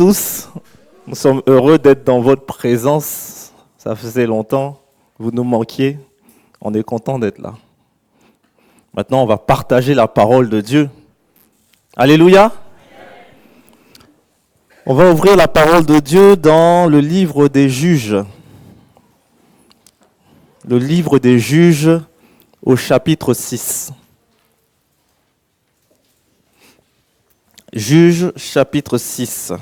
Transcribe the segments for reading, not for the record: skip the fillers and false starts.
tous. Nous sommes heureux d'être dans votre présence. Ça faisait longtemps. Vous nous manquiez. On est content d'être là. Maintenant, on va partager la parole de Dieu. Alléluia. On va ouvrir la parole de Dieu dans le livre des Juges. Le livre des Juges au chapitre 6. Juges chapitre 6.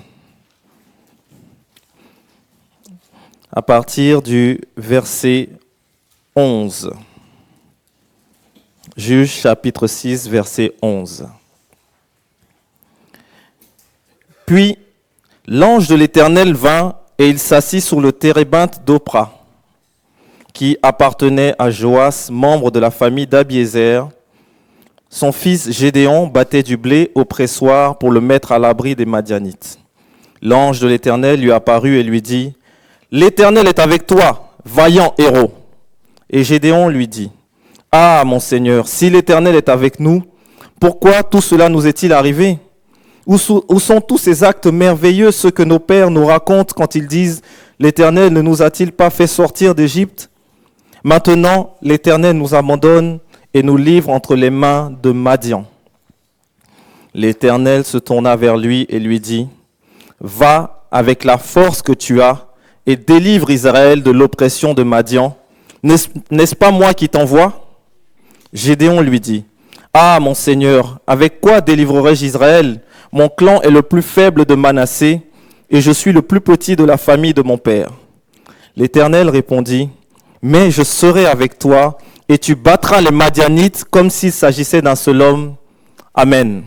À partir du verset 11. Juges chapitre 6, verset 11. Puis l'ange de l'Éternel vint et il s'assit sur le térébinthe d'Opra, qui appartenait à Joas, membre de la famille d'Abiézer. Son fils Gédéon battait du blé au pressoir pour le mettre à l'abri des Madianites. L'ange de l'Éternel lui apparut et lui dit : « L'Éternel est avec toi, vaillant héros. » Et Gédéon lui dit : « Ah, mon Seigneur, si l'Éternel est avec nous, pourquoi tout cela nous est-il arrivé ? Où sont tous ces actes merveilleux, ceux que nos pères nous racontent quand ils disent : l'Éternel ne nous a-t-il pas fait sortir d'Égypte ? Maintenant, l'Éternel nous abandonne et nous livre entre les mains de Madian. » L'Éternel se tourna vers lui et lui dit : « Va avec la force que tu as et délivre Israël de l'oppression de Madian. N'est-ce pas moi qui t'envoie ? » Gédéon lui dit : « Ah, mon Seigneur, avec quoi délivrerai-je Israël ? Mon clan est le plus faible de Manassé et je suis le plus petit de la famille de mon père. » L'Éternel répondit : « Mais je serai avec toi et tu battras les Madianites comme s'il s'agissait d'un seul homme. Amen. »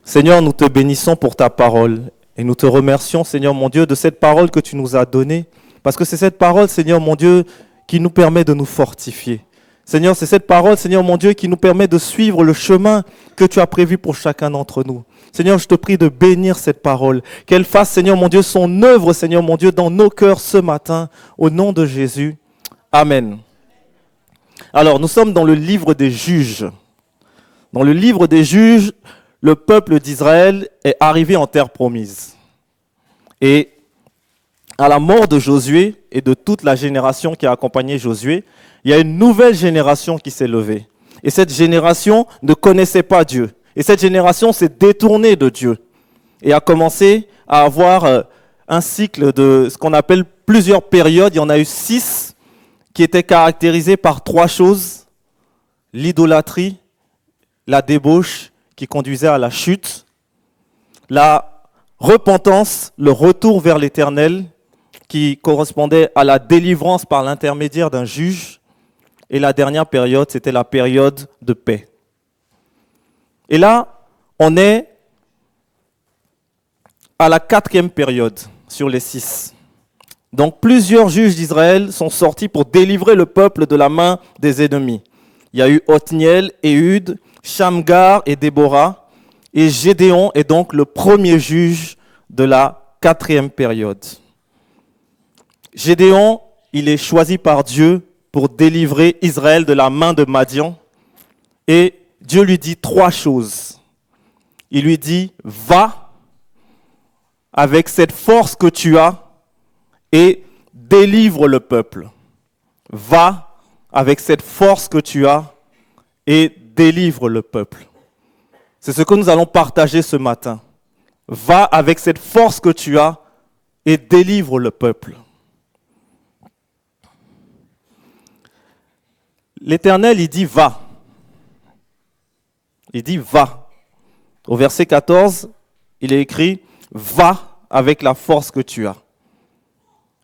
Seigneur, nous te bénissons pour ta parole et nous te remercions, Seigneur mon Dieu, de cette parole que tu nous as donnée, parce que c'est cette parole, Seigneur mon Dieu, qui nous permet de nous fortifier. Seigneur, c'est cette parole, Seigneur mon Dieu, qui nous permet de suivre le chemin que tu as prévu pour chacun d'entre nous. Seigneur, je te prie de bénir cette parole, qu'elle fasse, Seigneur mon Dieu, son œuvre, Seigneur mon Dieu, dans nos cœurs ce matin, au nom de Jésus. Amen. Alors, nous sommes dans le livre des Juges. Dans le livre des Juges, le peuple d'Israël est arrivé en terre promise. Et à la mort de Josué et de toute la génération qui a accompagné Josué, il y a une nouvelle génération qui s'est levée. Et cette génération ne connaissait pas Dieu. Et cette génération s'est détournée de Dieu et a commencé à avoir un cycle de ce qu'on appelle plusieurs périodes. Il y en a eu 6 qui étaient caractérisées par 3 choses : l'idolâtrie, la débauche qui conduisait à la chute, la repentance, le retour vers l'Éternel qui correspondait à la délivrance par l'intermédiaire d'un juge, et la dernière période, c'était la période de paix. Et là, on est à la 4e période sur les 6. Donc plusieurs juges d'Israël sont sortis pour délivrer le peuple de la main des ennemis. Il y a eu Othniel, Éhud, Shamgar et Déborah, et Gédéon est donc le premier juge de la 4e période. Gédéon, il est choisi par Dieu pour délivrer Israël de la main de Madian, et Dieu lui dit 3 choses. Il lui dit : va avec cette force que tu as et délivre le peuple. Va avec cette force que tu as et délivre le peuple. C'est ce que nous allons partager ce matin. Va avec cette force que tu as et délivre le peuple. L'Éternel, il dit va. Il dit va. Au verset 14, il est écrit va avec la force que tu as.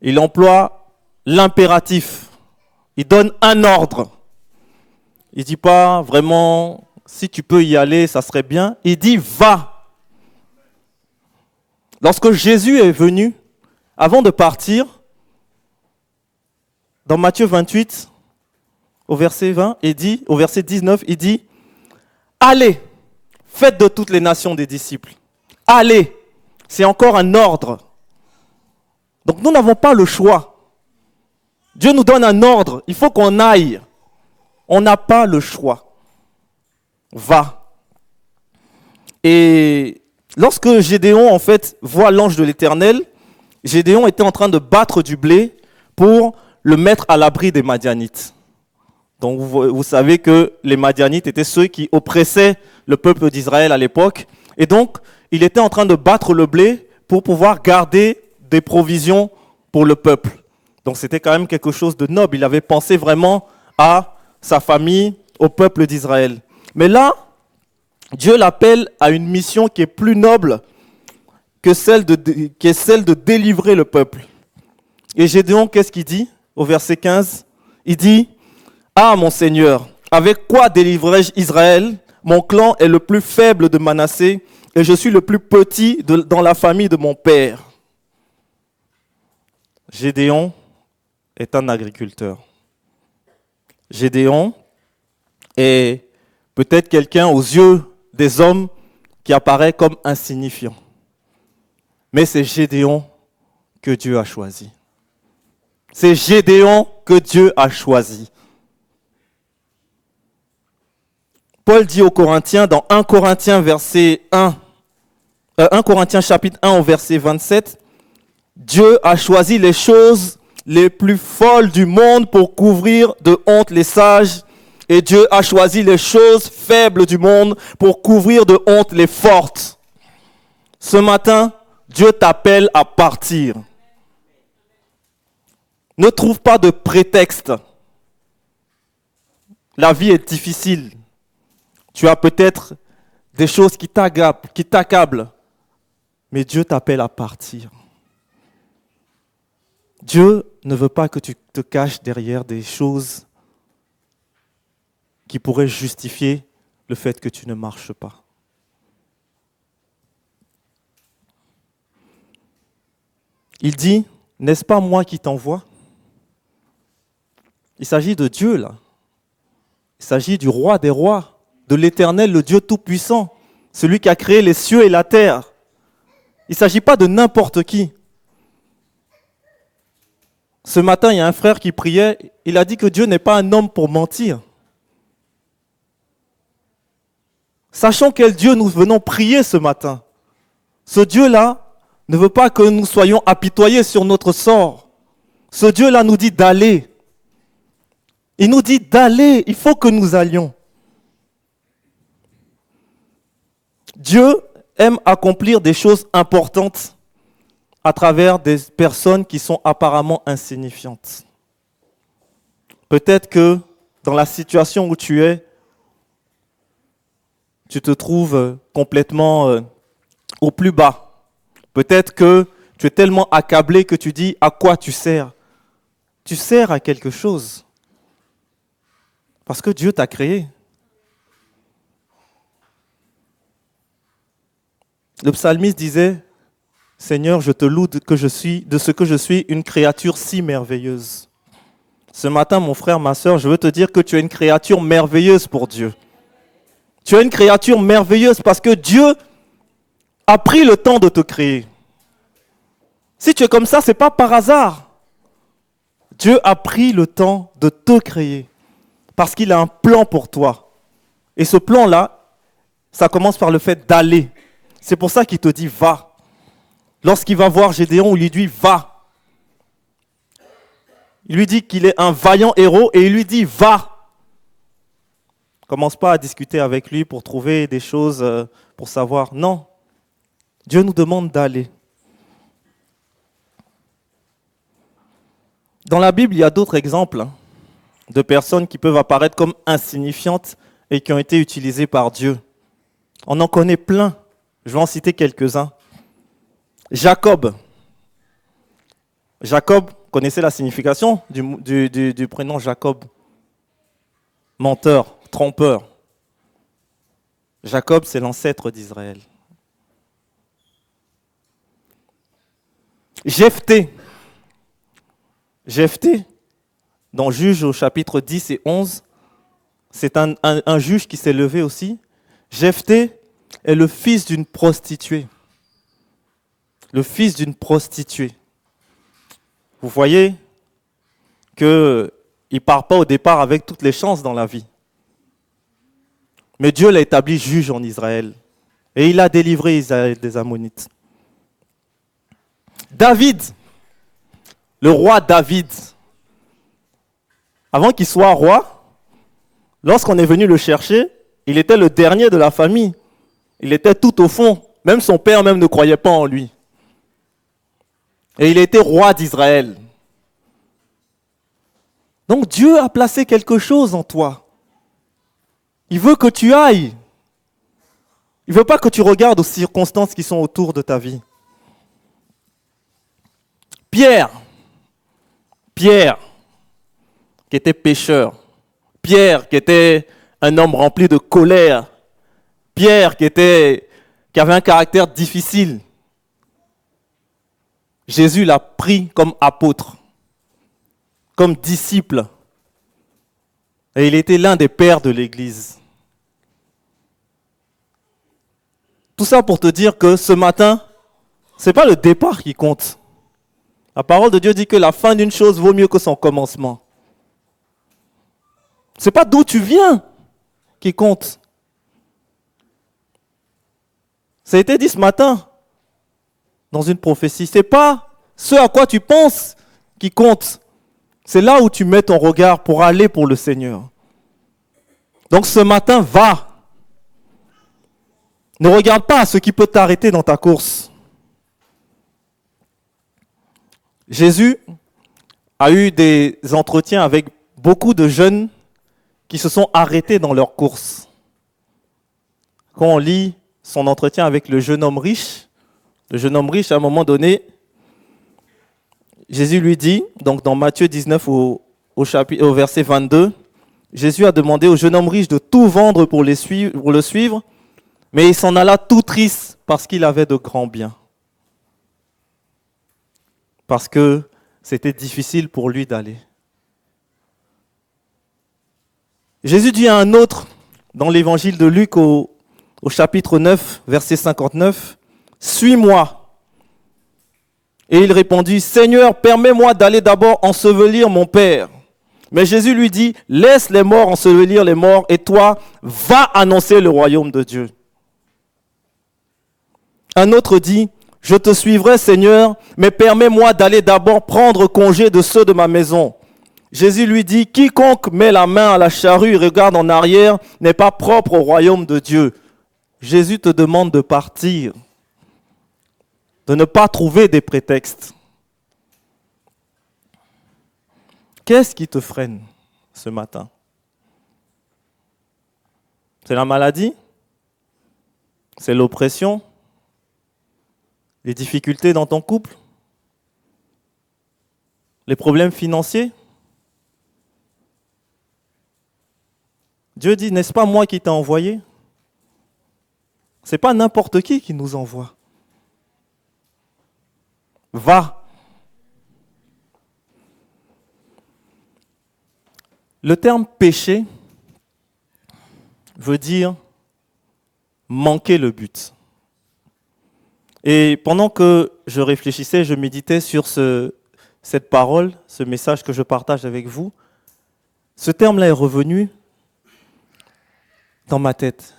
Il emploie l'impératif. Il donne un ordre. Il ne dit pas vraiment si tu peux y aller, ça serait bien. Il dit va. Lorsque Jésus est venu, avant de partir, dans Matthieu 28, au verset 20, au verset 19, il dit : allez, faites de toutes les nations des disciples. Allez, c'est encore un ordre. Donc nous n'avons pas le choix. Dieu nous donne un ordre, il faut qu'on aille. On n'a pas le choix. Va. Et Lorsque Gédéon, en fait, voit l'ange de l'Éternel, Gédéon était en train de battre du blé pour le mettre à l'abri des Madianites. Donc vous savez que les Madianites étaient ceux qui oppressaient le peuple d'Israël à l'époque. Et donc, il était en train de battre le blé pour pouvoir garder des provisions pour le peuple. Donc c'était quand même quelque chose de noble. Il avait pensé vraiment à sa famille, au peuple d'Israël. Mais là, Dieu l'appelle à une mission qui est plus noble que celle de délivrer le peuple. Et Gédéon, qu'est-ce qu'il dit au verset 15? Il dit, « Ah, mon Seigneur, avec quoi délivrerai-je Israël? Mon clan est le plus faible de Manassé et je suis le plus petit dans la famille de mon père. » Gédéon est un agriculteur. Gédéon est peut-être quelqu'un aux yeux des hommes qui apparaît comme insignifiant. Mais c'est Gédéon que Dieu a choisi. C'est Gédéon que Dieu a choisi. Paul dit aux Corinthiens dans 1 Corinthiens chapitre 1 au verset 27, Dieu a choisi les choses les plus folles du monde pour couvrir de honte les sages, et Dieu a choisi les choses faibles du monde pour couvrir de honte les fortes. Ce matin, Dieu t'appelle à partir. Ne trouve pas de prétexte. La vie est difficile. Tu as peut-être des choses qui t'accablent, mais Dieu t'appelle à partir. Dieu ne veut pas que tu te caches derrière des choses qui pourraient justifier le fait que tu ne marches pas. Il dit, n'est-ce pas moi qui t'envoie? Il s'agit de Dieu là. Il s'agit du roi des rois, de l'Éternel, le Dieu tout-puissant, celui qui a créé les cieux et la terre. Il ne s'agit pas de n'importe qui. Ce matin, il y a un frère qui priait, il a dit que Dieu n'est pas un homme pour mentir. Sachons quel Dieu nous venons prier ce matin. Ce Dieu-là ne veut pas que nous soyons apitoyés sur notre sort. Ce Dieu-là nous dit d'aller. Il nous dit d'aller, il faut que nous allions. Dieu aime accomplir des choses importantes à travers des personnes qui sont apparemment insignifiantes. Peut-être que dans la situation où tu es, tu te trouves complètement au plus bas. Peut-être que tu es tellement accablé que tu dis à quoi tu sers. Tu sers à quelque chose. Parce que Dieu t'a créé. Le psalmiste disait, Seigneur, je te loue de ce que je suis une créature si merveilleuse. Ce matin, mon frère, ma sœur, je veux te dire que tu es une créature merveilleuse pour Dieu. Tu es une créature merveilleuse parce que Dieu a pris le temps de te créer. Si tu es comme ça, ce n'est pas par hasard. Dieu a pris le temps de te créer parce qu'il a un plan pour toi. Et ce plan-là, ça commence par le fait d'aller. C'est pour ça qu'il te dit « va ». Lorsqu'il va voir Gédéon, il lui dit « va ». Il lui dit qu'il est un vaillant héros et il lui dit « va ». Commence pas à discuter avec lui pour trouver des choses, pour savoir. Non, Dieu nous demande d'aller. Dans la Bible, il y a d'autres exemples de personnes qui peuvent apparaître comme insignifiantes et qui ont été utilisées par Dieu. On en connaît plein. Je vais en citer quelques-uns. Jacob. Jacob, connaissez la signification du prénom Jacob? Menteur, trompeur. Jacob, c'est l'ancêtre d'Israël. Jephthé. Jephthé, dans Juges au chapitre 10 et 11, c'est un juge qui s'est levé aussi. Jephthé est le fils d'une prostituée. Le fils d'une prostituée. Vous voyez qu'il ne part pas au départ avec toutes les chances dans la vie. Mais Dieu l'a établi juge en Israël. Et il a délivré Israël des Ammonites. David, le roi David, avant qu'il soit roi, lorsqu'on est venu le chercher, il était le dernier de la famille. Il était tout au fond. Même son père même ne croyait pas en lui. Et il était roi d'Israël. Donc Dieu a placé quelque chose en toi. Il veut que tu ailles. Il ne veut pas que tu regardes aux circonstances qui sont autour de ta vie. Pierre, qui était pécheur. Pierre, qui était un homme rempli de colère. Pierre, qui avait un caractère difficile. Jésus l'a pris comme apôtre, comme disciple. Et il était l'un des pères de l'Église. Tout ça pour te dire que ce matin, ce n'est pas le départ qui compte. La parole de Dieu dit que la fin d'une chose vaut mieux que son commencement. Ce n'est pas d'où tu viens qui compte. Ça a été dit ce matin dans une prophétie. Ce n'est pas ce à quoi tu penses qui compte. C'est là où tu mets ton regard pour aller pour le Seigneur. Donc ce matin, va. Ne regarde pas ce qui peut t'arrêter dans ta course. Jésus a eu des entretiens avec beaucoup de jeunes qui se sont arrêtés dans leur course. Quand on lit son entretien avec le jeune homme riche, à un moment donné, Jésus lui dit, donc dans Matthieu 19 au verset 22, Jésus a demandé au jeune homme riche de tout vendre pour le suivre, mais il s'en alla tout triste parce qu'il avait de grands biens. Parce que c'était difficile pour lui d'aller. Jésus dit à un autre, dans l'évangile de Luc au chapitre 9, verset 59, « Suis-moi ». Et il répondit, « Seigneur, permets-moi d'aller d'abord ensevelir mon père. » Mais Jésus lui dit, « Laisse les morts ensevelir les morts, et toi, va annoncer le royaume de Dieu. » Un autre dit, « Je te suivrai, Seigneur, mais permets-moi d'aller d'abord prendre congé de ceux de ma maison. » Jésus lui dit, « Quiconque met la main à la charrue et regarde en arrière n'est pas propre au royaume de Dieu. » Jésus te demande de partir, de ne pas trouver des prétextes. Qu'est-ce qui te freine ce matin? C'est la maladie? C'est l'oppression? Les difficultés dans ton couple? Les problèmes financiers? Dieu dit, n'est-ce pas moi qui t'ai envoyé? Ce n'est pas n'importe qui nous envoie. Va. Le terme péché veut dire manquer le but. Et pendant que je réfléchissais, je méditais sur cette parole, ce message que je partage avec vous, ce terme-là est revenu dans ma tête.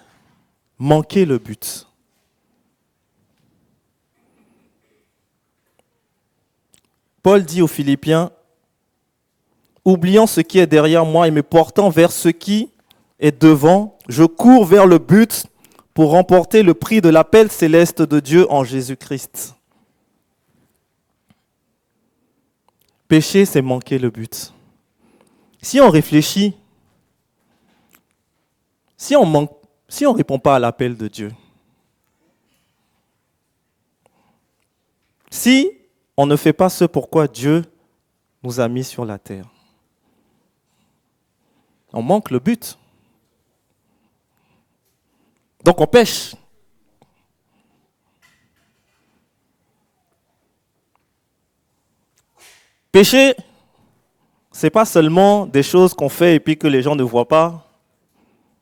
Manquer le but. Paul dit aux Philippiens, « Oubliant ce qui est derrière moi et me portant vers ce qui est devant, je cours vers le but pour remporter le prix de l'appel céleste de Dieu en Jésus-Christ. » Pécher, c'est manquer le but. Si on réfléchit, si on ne répond pas à l'appel de Dieu, si on ne fait pas ce pourquoi Dieu nous a mis sur la terre, on manque le but. Donc on pêche. Pécher, ce n'est pas seulement des choses qu'on fait et puis que les gens ne voient pas.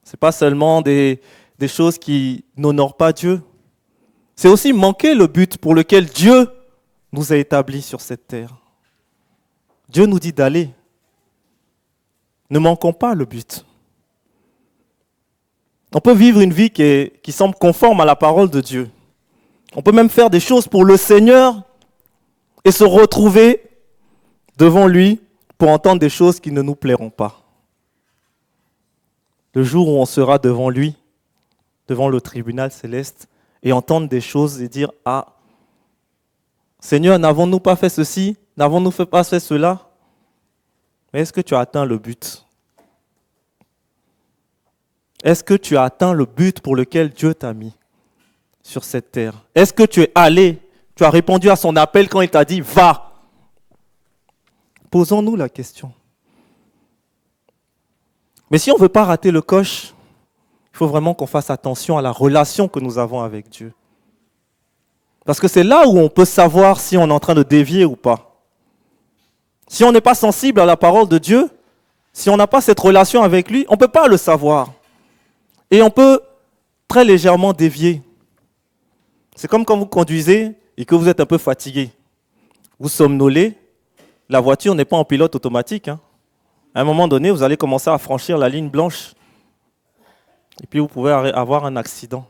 Ce n'est pas seulement des choses qui n'honorent pas Dieu. C'est aussi manquer le but pour lequel Dieu nous a établis sur cette terre. Dieu nous dit d'aller. Ne manquons pas le but. On peut vivre une vie qui semble conforme à la parole de Dieu. On peut même faire des choses pour le Seigneur et se retrouver devant lui pour entendre des choses qui ne nous plairont pas. Le jour où on sera devant lui, devant le tribunal céleste, et entendre des choses et dire « Ah, Seigneur, n'avons-nous pas fait ceci? N'avons-nous pas fait cela? » Mais est-ce que tu as atteint le but? Est-ce que tu as atteint le but pour lequel Dieu t'a mis sur cette terre? Est-ce que tu es allé, tu as répondu à son appel quand il t'a dit « Va ». Posons-nous la question. Mais si on ne veut pas rater le coche, il faut vraiment qu'on fasse attention à la relation que nous avons avec Dieu. Parce que c'est là où on peut savoir si on est en train de dévier ou pas. Si on n'est pas sensible à la parole de Dieu, si on n'a pas cette relation avec lui, on ne peut pas le savoir. Et on peut très légèrement dévier. C'est comme quand vous conduisez et que vous êtes un peu fatigué. Vous somnolez, la voiture n'est pas en pilote automatique. À un moment donné, vous allez commencer à franchir la ligne blanche. Et puis vous pouvez avoir un accident.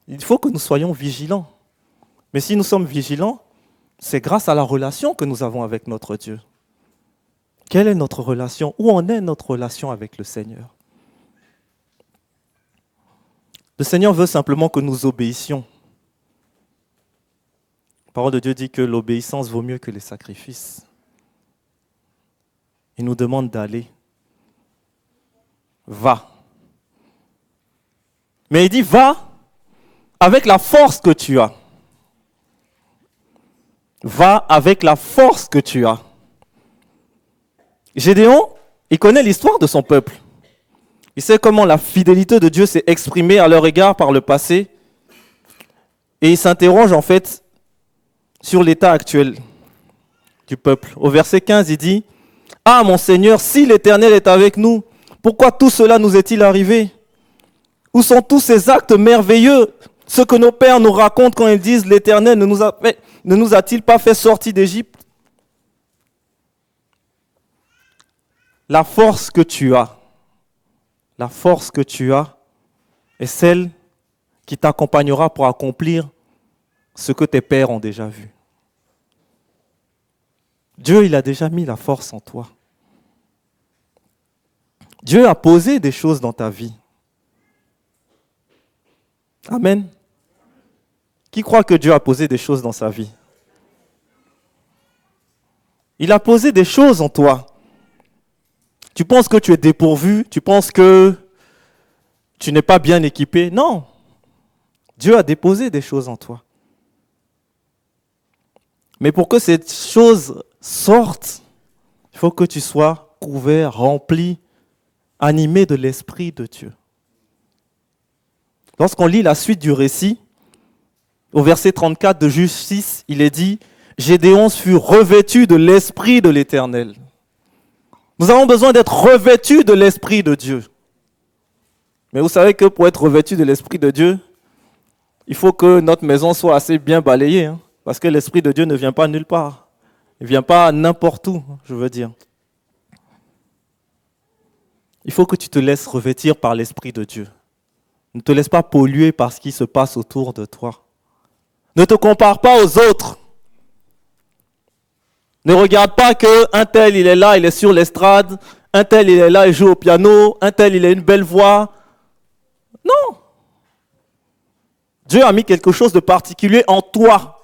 Il faut que nous soyons vigilants. Mais si nous sommes vigilants, c'est grâce à la relation que nous avons avec notre Dieu. Quelle est notre relation? Où en est notre relation avec le Seigneur? Le Seigneur veut simplement que nous obéissions. La parole de Dieu dit que l'obéissance vaut mieux que les sacrifices. Il nous demande d'aller. Va. Mais il dit, va avec la force que tu as. Va avec la force que tu as. Gédéon, il connaît l'histoire de son peuple. Il sait comment la fidélité de Dieu s'est exprimée à leur égard par le passé. Et il s'interroge en fait sur l'état actuel du peuple. Au verset 15, il dit, « Ah mon Seigneur, si l'Éternel est avec nous, pourquoi tout cela nous est-il arrivé? Où sont tous ces actes merveilleux, ce que nos pères nous racontent quand ils disent, l'Éternel ne nous a-t-il pas fait sortir d'Égypte? » La force que tu as est celle qui t'accompagnera pour accomplir ce que tes pères ont déjà vu. Dieu, il a déjà mis la force en toi. Dieu a posé des choses dans ta vie. Amen. Qui croit que Dieu a posé des choses dans sa vie? Il a posé des choses en toi. Tu penses que tu es dépourvu? Tu penses que tu n'es pas bien équipé? Non. Dieu a déposé des choses en toi. Mais pour que ces choses sortent, il faut que tu sois couvert, rempli, animé de l'Esprit de Dieu. Lorsqu'on lit la suite du récit, au verset 34 de Juge 6, il est dit « Gédéon fut revêtu de l'Esprit de l'Éternel ». Nous avons besoin d'être revêtus de l'Esprit de Dieu. Mais vous savez que pour être revêtu de l'Esprit de Dieu, il faut que notre maison soit assez bien balayée. Parce que l'Esprit de Dieu ne vient pas nulle part. Il ne vient pas n'importe où, je veux dire. Il faut que tu te laisses revêtir par l'Esprit de Dieu. Ne te laisse pas polluer par ce qui se passe autour de toi. Ne te compare pas aux autres. Ne regarde pas qu'un tel, il est là, il est sur l'estrade. Un tel, il est là, il joue au piano. Un tel, il a une belle voix. Non. Dieu a mis quelque chose de particulier en toi.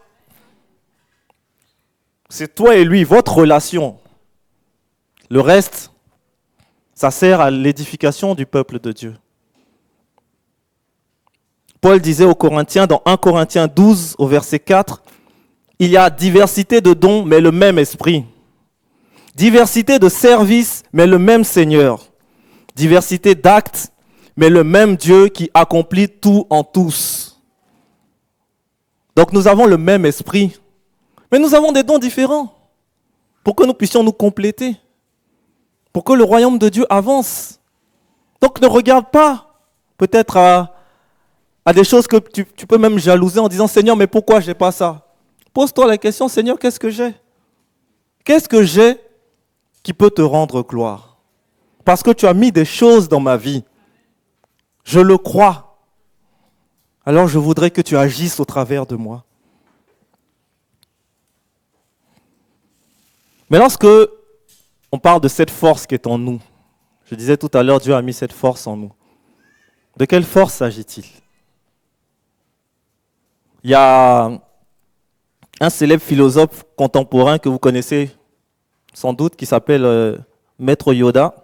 C'est toi et lui, votre relation. Le reste, ça sert à l'édification du peuple de Dieu. Paul disait aux Corinthiens, dans 1 Corinthiens 12, au verset 4, « Il y a diversité de dons, mais le même esprit. Diversité de services, mais le même Seigneur. Diversité d'actes, mais le même Dieu qui accomplit tout en tous. » Donc nous avons le même esprit, mais nous avons des dons différents pour que nous puissions nous compléter, pour que le royaume de Dieu avance. Donc ne regarde pas peut-être à des choses que tu peux même jalouser en disant « Seigneur, mais pourquoi je n'ai pas ça ?» Pose-toi la question « Seigneur, qu'est-ce que j'ai? Qu'est-ce que j'ai qui peut te rendre gloire? Parce que tu as mis des choses dans ma vie. Je le crois. Alors je voudrais que tu agisses au travers de moi. Mais lorsque on parle de cette force qui est en nous, je disais tout à l'heure, Dieu a mis cette force en nous. De quelle force s'agit-il? Il y a un célèbre philosophe contemporain que vous connaissez sans doute, qui s'appelle Maître Yoda,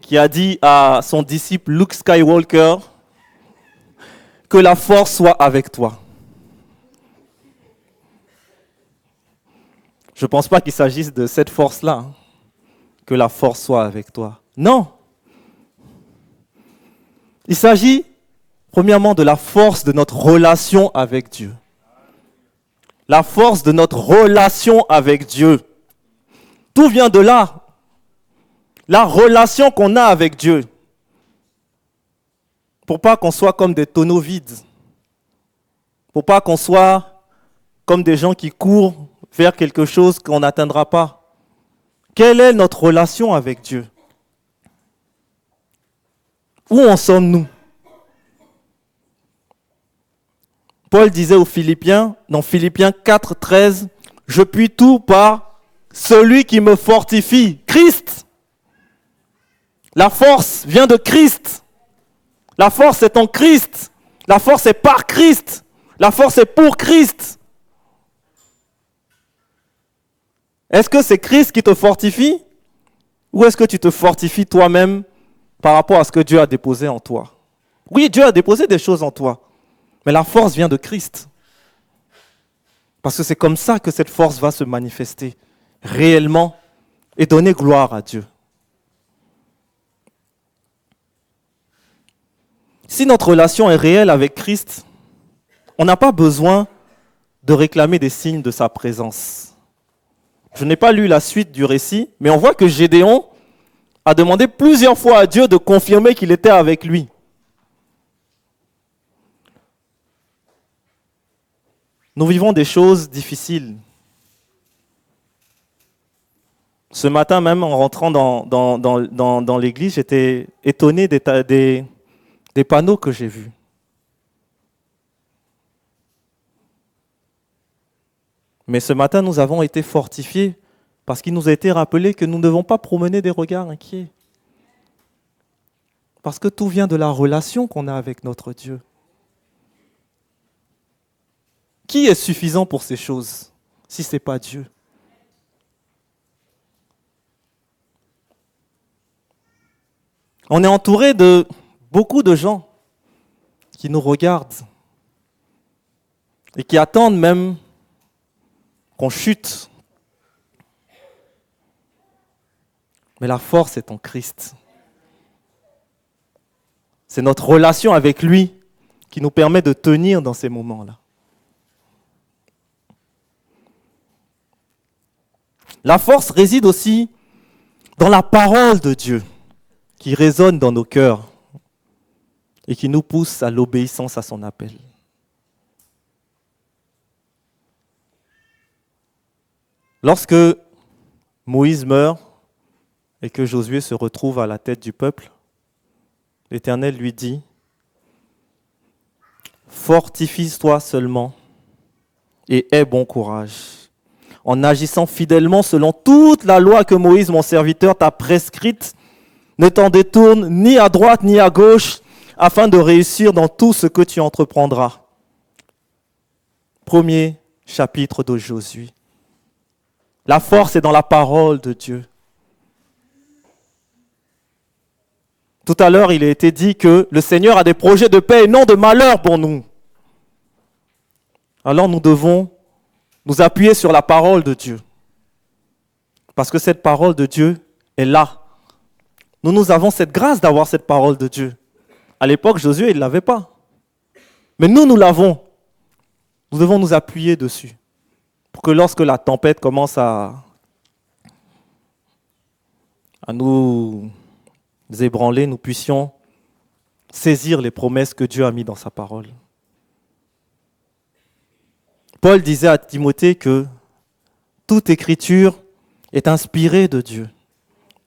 qui a dit à son disciple Luke Skywalker que la force soit avec toi. Je ne pense pas qu'il s'agisse de cette force-là, hein, que la force soit avec toi. Non. Il s'agit, premièrement, de la force de notre relation avec Dieu. La force de notre relation avec Dieu. Tout vient de là. La relation qu'on a avec Dieu. Pour pas qu'on soit comme des tonneaux vides. Pour pas qu'on soit comme des gens qui courent vers quelque chose qu'on n'atteindra pas. Quelle est notre relation avec Dieu? Où en sommes-nous? Paul disait aux Philippiens, dans Philippiens 4, 13, « Je puis tout par celui qui me fortifie. » Christ. La force vient de Christ. La force est en Christ. La force est par Christ. La force est pour Christ. Est-ce que c'est Christ qui te fortifie? Ou est-ce que tu te fortifies toi-même par rapport à ce que Dieu a déposé en toi? Oui, Dieu a déposé des choses en toi. Mais la force vient de Christ. Parce que c'est comme ça que cette force va se manifester réellement et donner gloire à Dieu. Si notre relation est réelle avec Christ, on n'a pas besoin de réclamer des signes de sa présence. Je n'ai pas lu la suite du récit, mais on voit que Gédéon a demandé plusieurs fois à Dieu de confirmer qu'il était avec lui. Nous vivons des choses difficiles. Ce matin même, en rentrant dans l'église, j'étais étonné des panneaux que j'ai vus. Mais ce matin, nous avons été fortifiés parce qu'il nous a été rappelé que nous ne devons pas promener des regards inquiets. Parce que tout vient de la relation qu'on a avec notre Dieu. Qui est suffisant pour ces choses, si ce n'est pas Dieu? On est entouré de beaucoup de gens qui nous regardent et qui attendent même qu'on chute. Mais la force est en Christ. C'est notre relation avec lui qui nous permet de tenir dans ces moments-là. La force réside aussi dans la parole de Dieu qui résonne dans nos cœurs et qui nous pousse à l'obéissance à son appel. Lorsque Moïse meurt et que Josué se retrouve à la tête du peuple, l'Éternel lui dit « Fortifie-toi seulement et aie bon courage, en agissant fidèlement selon toute la loi que Moïse, mon serviteur, t'a prescrite. Ne t'en détourne ni à droite ni à gauche, afin de réussir dans tout ce que tu entreprendras. » Premier chapitre de Josué. La force est dans la parole de Dieu. Tout à l'heure, il a été dit que le Seigneur a des projets de paix et non de malheur pour nous. Alors nous devons nous appuyer sur la parole de Dieu. Parce que cette parole de Dieu est là. Nous avons cette grâce d'avoir cette parole de Dieu. À l'époque, Josué, il ne l'avait pas. Mais nous l'avons. Nous devons nous appuyer dessus. Pour que lorsque la tempête commence à nous ébranler, nous puissions saisir les promesses que Dieu a mises dans sa parole. Paul disait à Timothée que toute écriture est inspirée de Dieu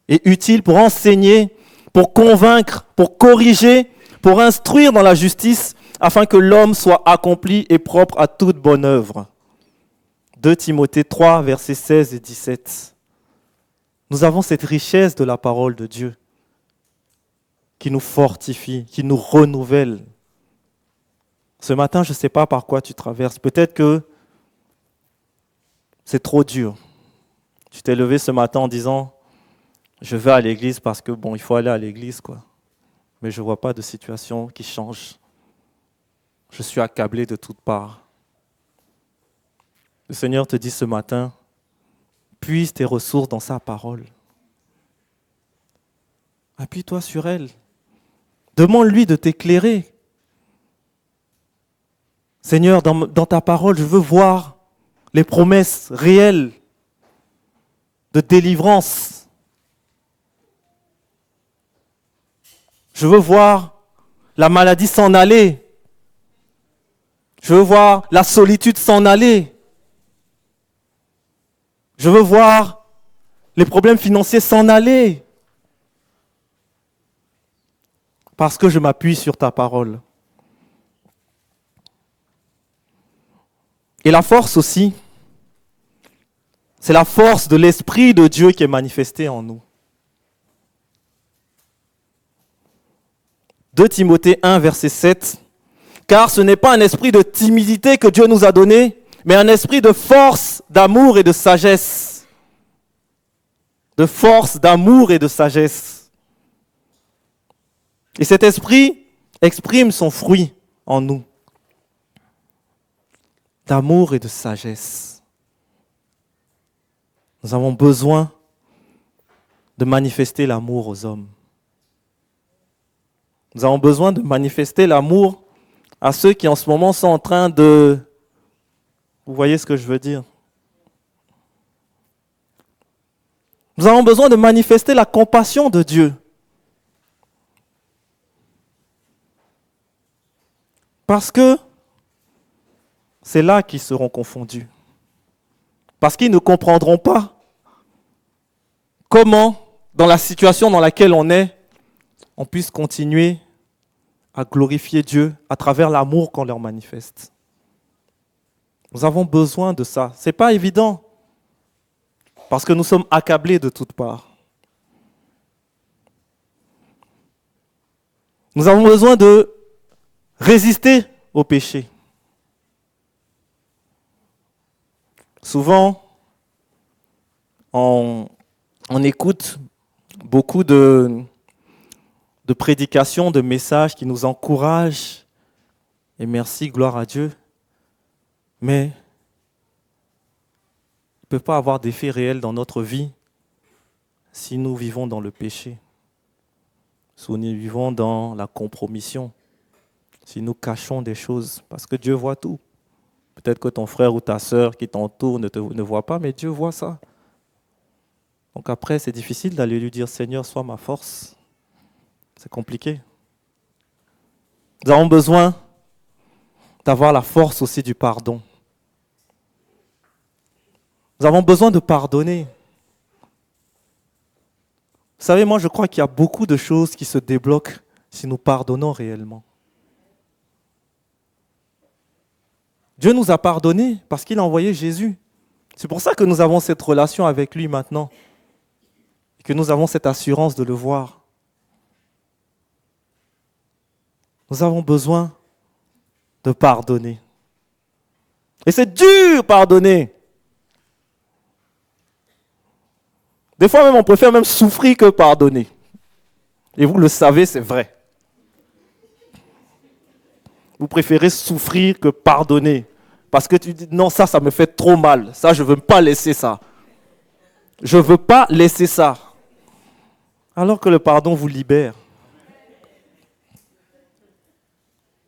et utile pour enseigner, pour convaincre, pour corriger, pour instruire dans la justice, afin que l'homme soit accompli et propre à toute bonne œuvre. 2 Timothée 3, versets 16 et 17. Nous avons cette richesse de la parole de Dieu qui nous fortifie, qui nous renouvelle. Ce matin, je ne sais pas par quoi tu traverses. Peut-être que c'est trop dur. Tu t'es levé ce matin en disant « Je vais à l'église parce que, il faut aller à l'église, quoi. » Mais je ne vois pas de situation qui change. Je suis accablé de toutes parts. Le Seigneur te dit ce matin, puise tes ressources dans sa parole. Appuie-toi sur elle. Demande-lui de t'éclairer. Seigneur, dans ta parole, je veux voir les promesses réelles de délivrance. Je veux voir la maladie s'en aller. Je veux voir la solitude s'en aller. Je veux voir les problèmes financiers s'en aller. Parce que je m'appuie sur ta parole. Et la force aussi, c'est la force de l'Esprit de Dieu qui est manifestée en nous. 2 Timothée 1, verset 7. Car ce n'est pas un esprit de timidité que Dieu nous a donné, mais un esprit de force, d'amour et de sagesse. De force, d'amour et de sagesse. Et cet esprit exprime son fruit en nous. D'amour et de sagesse. Nous avons besoin de manifester l'amour aux hommes. Nous avons besoin de manifester l'amour à ceux qui en ce moment sont en train de... Vous voyez ce que je veux dire? Nous avons besoin de manifester la compassion de Dieu. Parce que c'est là qu'ils seront confondus. Parce qu'ils ne comprendront pas comment, dans la situation dans laquelle on est, on puisse continuer à glorifier Dieu à travers l'amour qu'on leur manifeste. Nous avons besoin de ça. Ce n'est pas évident, parce que nous sommes accablés de toutes parts. Nous avons besoin de résister au péché. Souvent, on écoute beaucoup de prédications, de messages qui nous encouragent. Et merci, gloire à Dieu. Mais il ne peut pas avoir d'effet réel dans notre vie si nous vivons dans le péché, si nous vivons dans la compromission, si nous cachons des choses, parce que Dieu voit tout. Peut-être que ton frère ou ta sœur qui t'entoure ne voit pas, mais Dieu voit ça. Donc après, c'est difficile d'aller lui dire « Seigneur, sois ma force ». C'est compliqué. Nous avons besoin d'avoir la force aussi du pardon. Nous avons besoin de pardonner. Vous savez, moi je crois qu'il y a beaucoup de choses qui se débloquent si nous pardonnons réellement. Dieu nous a pardonné parce qu'il a envoyé Jésus. C'est pour ça que nous avons cette relation avec lui maintenant. Et que nous avons cette assurance de le voir. Nous avons besoin de pardonner. Et c'est dur pardonner. Des fois même, on préfère même souffrir que pardonner. Et vous le savez, c'est vrai. Vous préférez souffrir que pardonner. Parce que tu dis, non, ça me fait trop mal. Ça, je ne veux pas laisser ça. Je ne veux pas laisser ça. Alors que le pardon vous libère.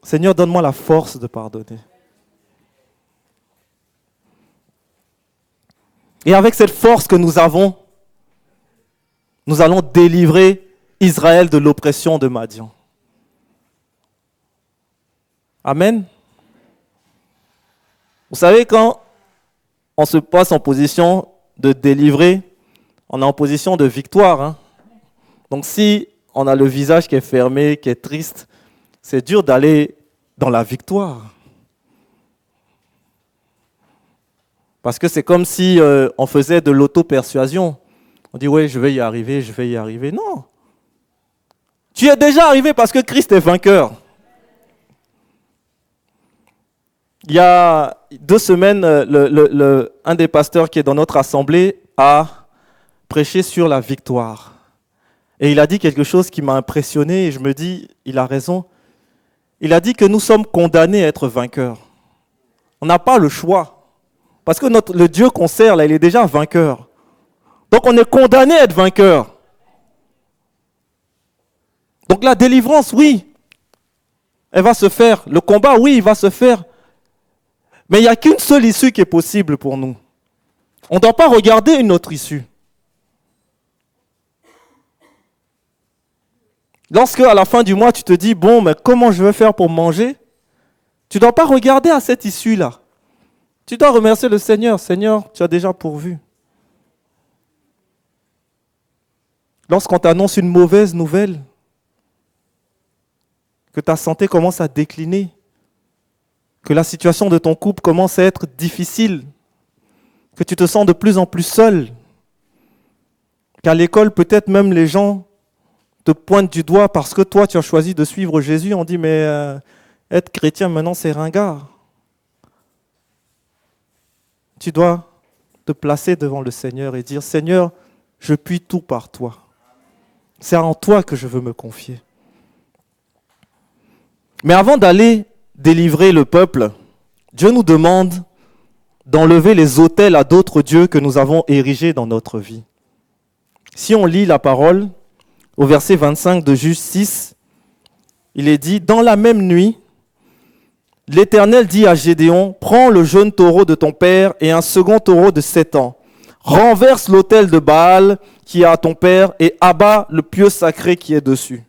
Seigneur, donne-moi la force de pardonner. Et avec cette force que nous avons, nous allons délivrer Israël de l'oppression de Madian. Amen. Vous savez, quand on se passe en position de délivrer, on est en position de victoire. Donc si on a le visage qui est fermé, qui est triste, c'est dur d'aller dans la victoire. Parce que c'est comme si on faisait de l'auto-persuasion. On dit, oui, je vais y arriver, je vais y arriver. Non. Tu y es déjà arrivé parce que Christ est vainqueur. Il y a 2 semaines, un des pasteurs qui est dans notre assemblée a prêché sur la victoire. Et il a dit quelque chose qui m'a impressionné et je me dis, il a raison. Il a dit que nous sommes condamnés à être vainqueurs. On n'a pas le choix. Parce que le Dieu qu'on sert, là, il est déjà vainqueur. Donc on est condamné à être vainqueur. Donc la délivrance, oui, elle va se faire. Le combat, oui, il va se faire. Mais il n'y a qu'une seule issue qui est possible pour nous. On ne doit pas regarder une autre issue. Lorsque, à la fin du mois, tu te dis, bon, mais comment je vais faire pour manger? Tu ne dois pas regarder à cette issue-là. Tu dois remercier le Seigneur. Seigneur, tu as déjà pourvu. Lorsqu'on t'annonce une mauvaise nouvelle, que ta santé commence à décliner, que la situation de ton couple commence à être difficile, que tu te sens de plus en plus seul, qu'à l'école, peut-être même les gens te pointent du doigt parce que toi, tu as choisi de suivre Jésus. On dit, mais être chrétien maintenant, c'est ringard. Tu dois te placer devant le Seigneur et dire, Seigneur, je puis tout par toi. C'est en toi que je veux me confier. Mais avant d'aller délivrer le peuple, Dieu nous demande d'enlever les autels à d'autres dieux que nous avons érigés dans notre vie. Si on lit la parole, au verset 25 de Juge 6, il est dit, « Dans la même nuit, l'Éternel dit à Gédéon, prends le jeune taureau de ton père et un second taureau de 7 ans. Renverse l'autel de Baal qui est à ton père et abat le pieu sacré qui est dessus.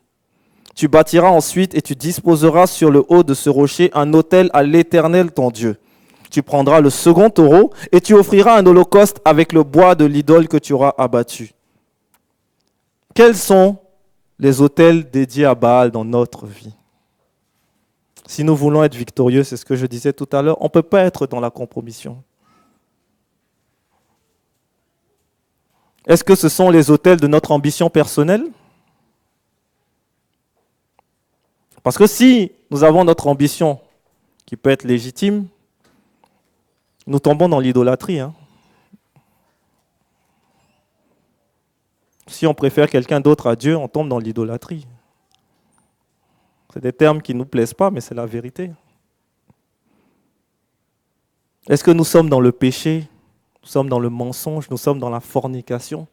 Tu bâtiras ensuite et tu disposeras sur le haut de ce rocher un autel à l'Éternel ton Dieu. Tu prendras le second taureau et tu offriras un holocauste avec le bois de l'idole que tu auras abattu. » Quels sont les autels dédiés à Baal dans notre vie? Si nous voulons être victorieux, c'est ce que je disais tout à l'heure, on ne peut pas être dans la compromission. Est-ce que ce sont les autels de notre ambition personnelle? Parce que si nous avons notre ambition, qui peut être légitime, nous tombons dans l'idolâtrie. Si on préfère quelqu'un d'autre à Dieu, on tombe dans l'idolâtrie. C'est des termes qui ne nous plaisent pas, mais c'est la vérité. Est-ce que nous sommes dans le péché? Nous sommes dans le mensonge? Nous sommes dans la fornication?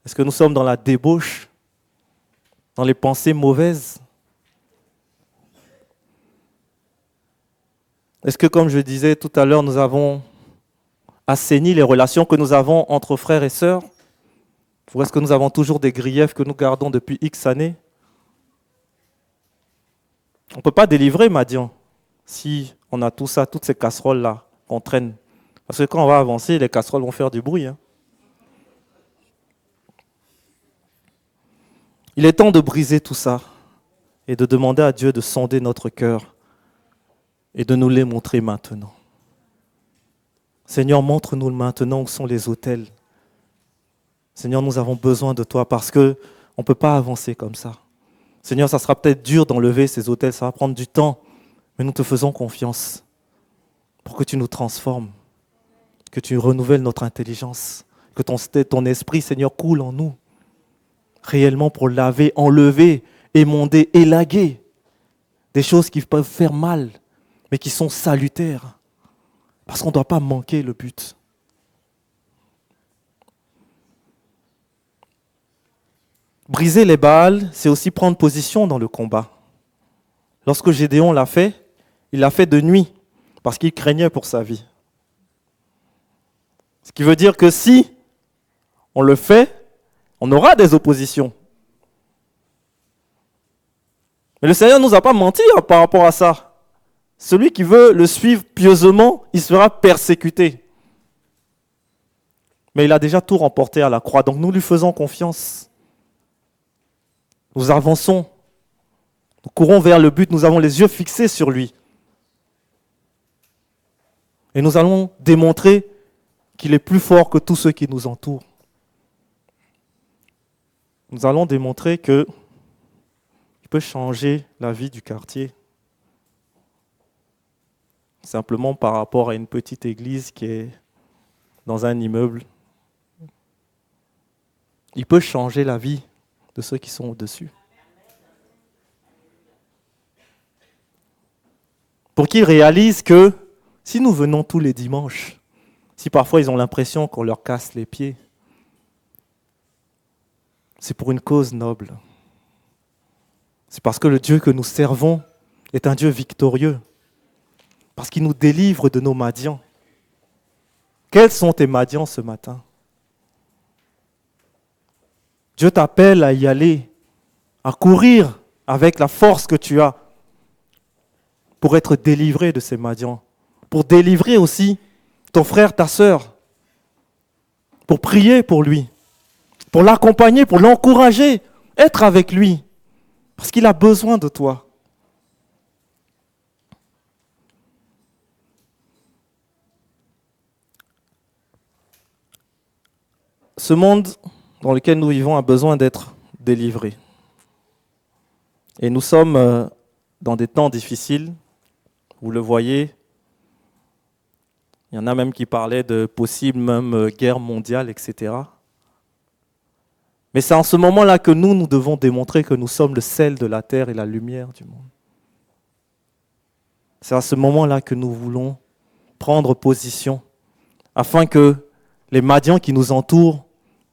Est-ce que nous sommes dans la débauche? Dans les pensées mauvaises? Est-ce que, comme je disais tout à l'heure, nous avons assaini les relations que nous avons entre frères et sœurs? Ou est-ce que nous avons toujours des griefs que nous gardons depuis X années? On ne peut pas délivrer Madian si on a tout ça, toutes ces casseroles-là qu'on traîne. Parce que quand on va avancer, les casseroles vont faire du bruit. Il est temps de briser tout ça et de demander à Dieu de sonder notre cœur et de nous les montrer maintenant. Seigneur, montre-nous maintenant où sont les autels. Seigneur, nous avons besoin de toi parce qu'on ne peut pas avancer comme ça. Seigneur, ça sera peut-être dur d'enlever ces autels, ça va prendre du temps, mais nous te faisons confiance pour que tu nous transformes, que tu renouvelles notre intelligence, que ton esprit, Seigneur, coule en nous, réellement pour laver, enlever, émonder, élaguer des choses qui peuvent faire mal, mais qui sont salutaires, parce qu'on ne doit pas manquer le but. Briser les Baals, c'est aussi prendre position dans le combat. Lorsque Gédéon l'a fait, il l'a fait de nuit, parce qu'il craignait pour sa vie. Ce qui veut dire que si on le fait, on aura des oppositions. Mais le Seigneur ne nous a pas menti par rapport à ça. Celui qui veut le suivre pieusement, il sera persécuté. Mais il a déjà tout remporté à la croix, donc nous lui faisons confiance. Nous avançons. Nous courons vers le but. Nous avons les yeux fixés sur lui. Et nous allons démontrer qu'il est plus fort que tous ceux qui nous entourent. Nous allons démontrer qu'il peut changer la vie du quartier. Simplement par rapport à une petite église qui est dans un immeuble. Il peut changer la vie de ceux qui sont au-dessus. Pour qu'ils réalisent que si nous venons tous les dimanches, si parfois ils ont l'impression qu'on leur casse les pieds, c'est pour une cause noble. C'est parce que le Dieu que nous servons est un Dieu victorieux. Parce qu'il nous délivre de nos Madians. Quels sont tes Madians ce matin? Dieu t'appelle à y aller, à courir avec la force que tu as pour être délivré de ces Madians, pour délivrer aussi ton frère, ta sœur, pour prier pour lui, pour l'accompagner, pour l'encourager, être avec lui, parce qu'il a besoin de toi. Ce monde dans lequel nous vivons a besoin d'être délivré. Et nous sommes dans des temps difficiles, vous le voyez. Il y en a même qui parlaient de possible même guerre mondiale, etc. Mais c'est en ce moment-là que nous devons démontrer que nous sommes le sel de la terre et la lumière du monde. C'est à ce moment-là que nous voulons prendre position, afin que les Madians qui nous entourent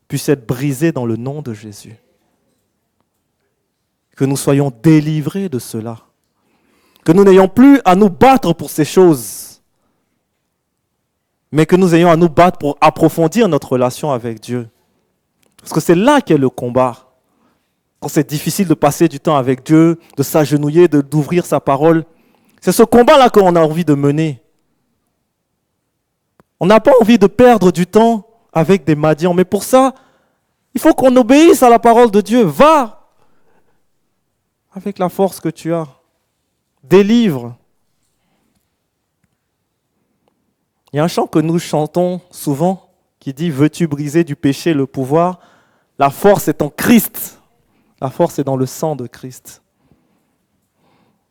puissent être brisés dans le nom de Jésus. Que nous soyons délivrés de cela. Que nous n'ayons plus à nous battre pour ces choses, mais que nous ayons à nous battre pour approfondir notre relation avec Dieu. Parce que c'est là qu'est le combat. Quand c'est difficile de passer du temps avec Dieu, de s'agenouiller, d'ouvrir sa parole, c'est ce combat-là qu'on a envie de mener. On n'a pas envie de perdre du temps avec des Madians, mais pour ça, il faut qu'on obéisse à la parole de Dieu. Va avec la force que tu as. Délivre. Il y a un chant que nous chantons souvent qui dit « Veux-tu briser du péché le pouvoir ? La force est en Christ. La force est dans le sang de Christ. »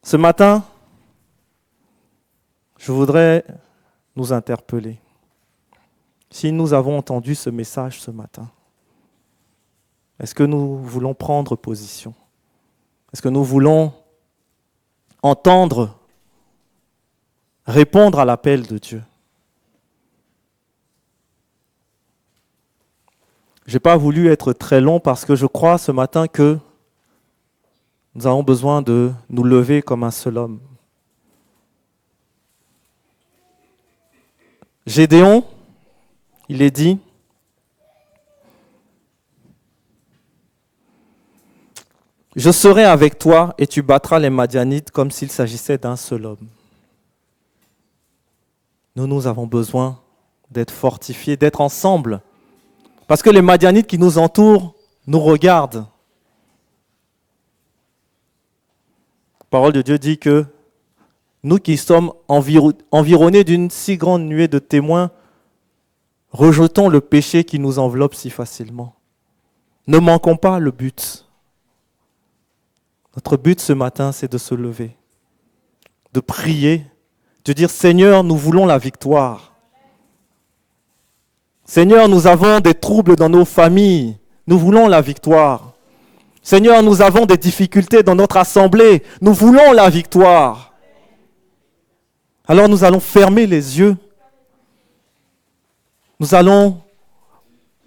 Ce matin, je voudrais nous interpeller. Si nous avons entendu ce message ce matin, est-ce que nous voulons prendre position? Est-ce que nous voulons entendre, répondre à l'appel de Dieu? Je n'ai pas voulu être très long parce que je crois ce matin que nous avons besoin de nous lever comme un seul homme. Gédéon, il est dit, « Je serai avec toi et tu battras les Madianites comme s'il s'agissait d'un seul homme. » Nous avons besoin d'être fortifiés, d'être ensemble. Parce que les Madianites qui nous entourent nous regardent. La parole de Dieu dit que nous qui sommes environnés d'une si grande nuée de témoins, rejetons le péché qui nous enveloppe si facilement. Ne manquons pas le but. Notre but ce matin, c'est de se lever, de prier, de dire « Seigneur, nous voulons la victoire. Seigneur, nous avons des troubles dans nos familles, nous voulons la victoire. Seigneur, nous avons des difficultés dans notre assemblée, nous voulons la victoire. » Alors nous allons fermer les yeux. Nous allons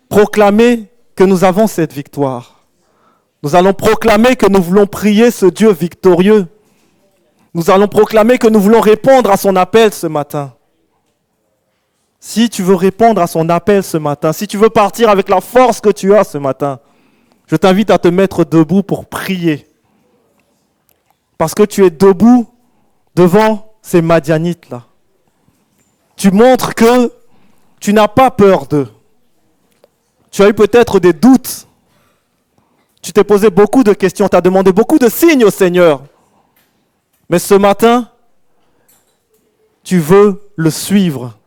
proclamer que nous avons cette victoire. Nous allons proclamer que nous voulons prier ce Dieu victorieux. Nous allons proclamer que nous voulons répondre à son appel ce matin. Si tu veux répondre à son appel ce matin, si tu veux partir avec la force que tu as ce matin, je t'invite à te mettre debout pour prier. Parce que tu es debout devant ces Madianites-là. Tu montres que tu n'as pas peur d'eux. Tu as eu peut-être des doutes. Tu t'es posé beaucoup de questions, tu as demandé beaucoup de signes au Seigneur. Mais ce matin, tu veux le suivre.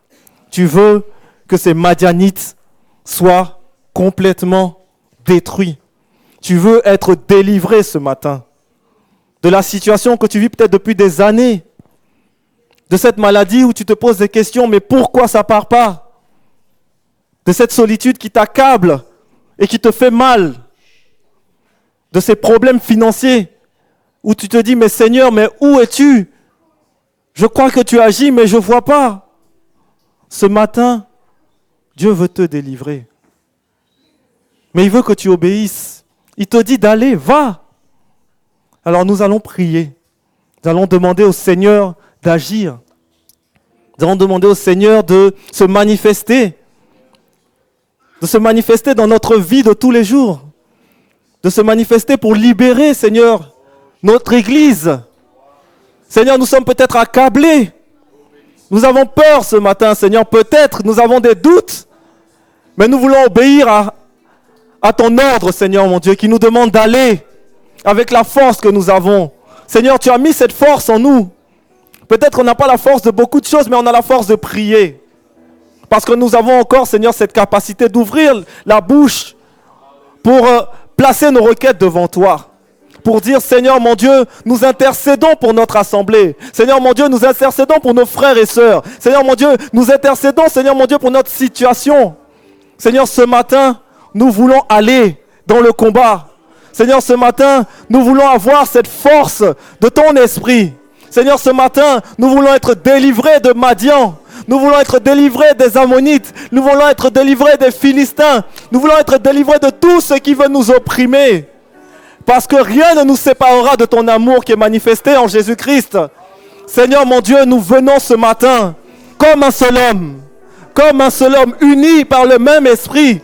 Tu veux que ces Madianites soient complètement détruits. Tu veux être délivré ce matin de la situation que tu vis peut-être depuis des années, de cette maladie où tu te poses des questions, mais pourquoi ça ne part pas? De cette solitude qui t'accable et qui te fait mal, de ces problèmes financiers où tu te dis, mais Seigneur, mais où es-tu? Je crois que tu agis, mais je ne vois pas. Ce matin, Dieu veut te délivrer. Mais il veut que tu obéisses. Il te dit d'aller, va. Alors nous allons prier. Nous allons demander au Seigneur d'agir. Nous allons demander au Seigneur de se manifester. De se manifester dans notre vie de tous les jours. De se manifester pour libérer, Seigneur, notre Église. Seigneur, nous sommes peut-être accablés. Nous avons peur ce matin, Seigneur. Peut-être nous avons des doutes. Mais nous voulons obéir à ton ordre, Seigneur, mon Dieu, qui nous demande d'aller avec la force que nous avons. Seigneur, tu as mis cette force en nous. Peut-être qu'on n'a pas la force de beaucoup de choses, mais on a la force de prier. Parce que nous avons encore, Seigneur, cette capacité d'ouvrir la bouche pour placer nos requêtes devant toi. Pour dire, Seigneur mon Dieu, nous intercédons pour notre assemblée. Seigneur mon Dieu, nous intercédons pour nos frères et sœurs. Seigneur mon Dieu, nous intercédons, Seigneur mon Dieu, pour notre situation. Seigneur, ce matin, nous voulons aller dans le combat. Seigneur, ce matin, nous voulons avoir cette force de ton esprit. Seigneur, ce matin, nous voulons être délivrés de Madian. Nous voulons être délivrés des Ammonites. Nous voulons être délivrés des Philistins. Nous voulons être délivrés de tout ce qui veut nous opprimer. Parce que rien ne nous séparera de ton amour qui est manifesté en Jésus-Christ. Seigneur mon Dieu, nous venons ce matin comme un seul homme, unis par le même esprit.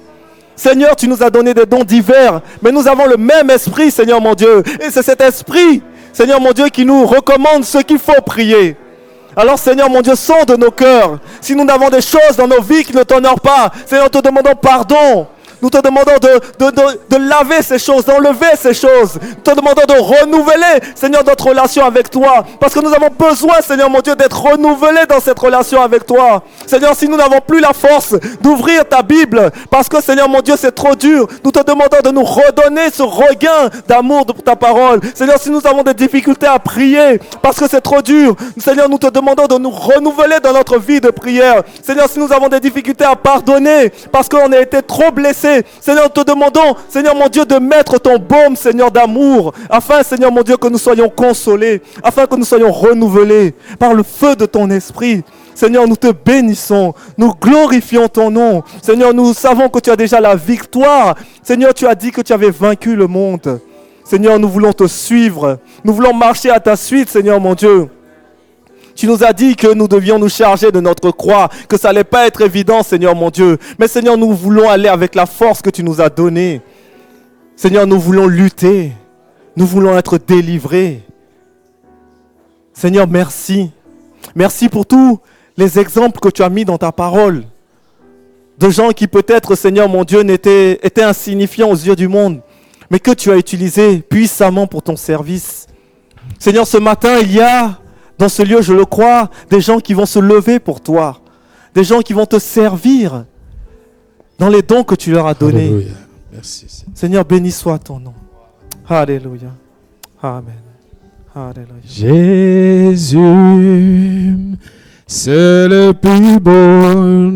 Seigneur, tu nous as donné des dons divers, mais nous avons le même esprit, Seigneur mon Dieu. Et c'est cet esprit, Seigneur mon Dieu, qui nous recommande ce qu'il faut prier. Alors Seigneur mon Dieu, sonde nos cœurs. Si nous avons des choses dans nos vies qui ne t'honorent pas, Seigneur, nous te demandons pardon. Nous te demandons de laver ces choses, d'enlever ces choses. Nous te demandons de renouveler, Seigneur, notre relation avec toi. Parce que nous avons besoin, Seigneur mon Dieu, d'être renouvelés dans cette relation avec toi. Seigneur, si nous n'avons plus la force d'ouvrir ta Bible, parce que, Seigneur mon Dieu, c'est trop dur, nous te demandons de nous redonner ce regain d'amour pour ta parole. Seigneur, si nous avons des difficultés à prier, parce que c'est trop dur, Seigneur, nous te demandons de nous renouveler dans notre vie de prière. Seigneur, si nous avons des difficultés à pardonner, parce qu'on a été trop blessés, Seigneur, nous te demandons, Seigneur mon Dieu, de mettre ton baume, Seigneur, d'amour, afin, Seigneur mon Dieu, que nous soyons consolés, afin que nous soyons renouvelés par le feu de ton esprit. Seigneur, nous te bénissons, nous glorifions ton nom. Seigneur, nous savons que tu as déjà la victoire. Seigneur, tu as dit que tu avais vaincu le monde. Seigneur, nous voulons te suivre, nous voulons marcher à ta suite, Seigneur mon Dieu. Tu nous as dit que nous devions nous charger de notre croix, que ça n'allait pas être évident, Seigneur mon Dieu. Mais Seigneur, nous voulons aller avec la force que tu nous as donnée. Seigneur, nous voulons lutter. Nous voulons être délivrés. Seigneur, merci. Merci pour tous les exemples que tu as mis dans ta parole. De gens qui peut-être, Seigneur mon Dieu, étaient insignifiants aux yeux du monde, mais que tu as utilisés puissamment pour ton service. Seigneur, ce matin, il y a dans ce lieu, je le crois, des gens qui vont se lever pour toi. Des gens qui vont te servir dans les dons que tu leur as donnés. Alléluia. Merci. Seigneur, béni soit ton nom. Alléluia. Amen. Alléluia. Jésus, c'est le plus beau